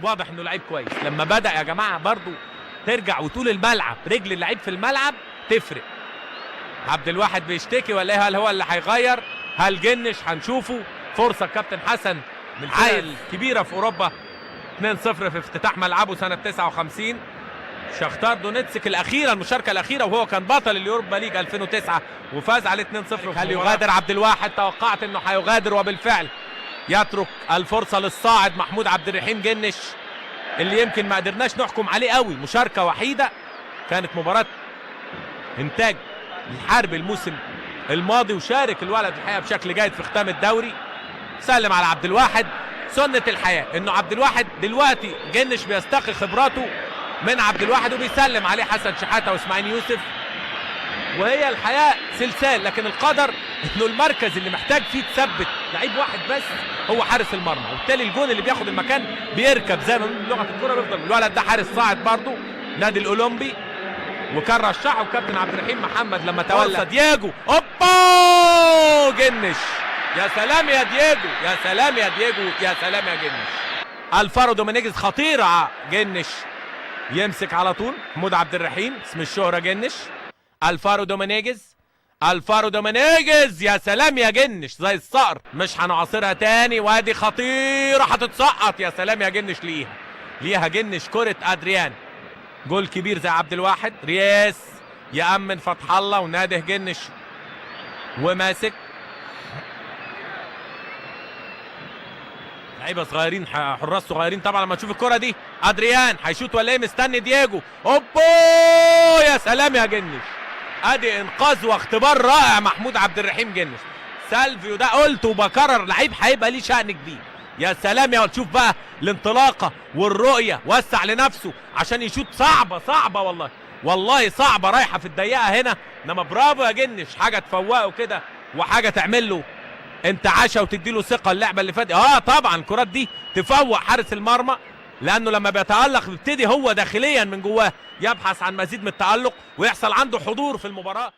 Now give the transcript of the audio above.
واضح انه لعيب كويس. لما بدأ يا جماعه برضو ترجع وطول الملعب رجل اللعيب في الملعب تفرق. عبد الواحد بيشتكي ولا ايه؟ هل هو اللي هيغير؟ هل جنش؟ هنشوفه. فرصه كابتن حسن من عائل كبيره في اوروبا. 2-0 في افتتاح ملعبه سنه 59. شختار دونيتسك الاخيره، المشاركه الاخيره، وهو كان بطل اليوروبا ليج 2009 وفاز عليه 2-0. هل يغادر عبد الواحد؟ توقعت انه هيغادر وبالفعل يترك الفرصه للصاعد محمود عبد الرحيم جنش اللي يمكن ما قدرناش نحكم عليه قوي. مشاركه وحيده كانت مباراه انتاج الحرب الموسم الماضي، وشارك الولد الحقيقه بشكل جيد في ختام الدوري. سلم على عبد الواحد. سنه الحياه انه عبد الواحد دلوقتي جنش بيستقي خبراته من عبد الواحد وبيسلم عليه حسن شحاته واسماعيل يوسف، وهي الحياه سلسال. لكن القدر انه المركز اللي محتاج فيه تثبت لعيب واحد بس هو حارس المرمى، وبالتالي الجون اللي بياخد المكان بيركب زي ما بنقول لغه الكوره بيفضل. الولد ده حارس صاعد برضه نادي الاولمبي، وكان رشحه كابتن عبد الرحيم محمد لما تولى. دياجو اوبا جنش. يا سلام يا دياجو، يا سلام يا دياجو، يا سلام يا جنش. الفارو دومينيجز خطيره. جنش يمسك على طول. محمود عبد الرحيم اسم الشهره جنش. الفارو دومينيجز، الفارو دومينيجز، يا سلام يا جنش زي الصقر. مش هنعاصرها تاني، وادي خطيره هتتسقط. يا سلام يا جنش. ليها جنش كره ادريان. جول كبير زي عبد الواحد. رياس يأمن فتح الله وناده جنش وماسك. لعيبه صغيرين، حراس صغيرين طبعا. لما تشوف الكره دي ادريان هيشوط ولا ايه؟ مستني دياجو. اوبو يا سلام يا جنش. ادي انقاذ واختبار رائع محمود عبد الرحيم جنش. سالفيو ده قلت وبكرر لعيب هيبقى ليه شأن كبير. يا سلام يا تشوف بقى الانطلاقه والرؤيه. وسع لنفسه عشان يشوط. صعبه والله، والله صعبه رايحه في الضيقه هنا. انما برافو يا جنش، حاجه تفوقه كده وحاجه تعمل له انتعاشه وتدي له ثقه. اللعبه اللي فاتت طبعا الكرات دي تفوق حارس المرمى، لانه لما بيتالق بيبتدي هو داخليا من جواه يبحث عن مزيد من التالق ويحصل عنده حضور في المباراه.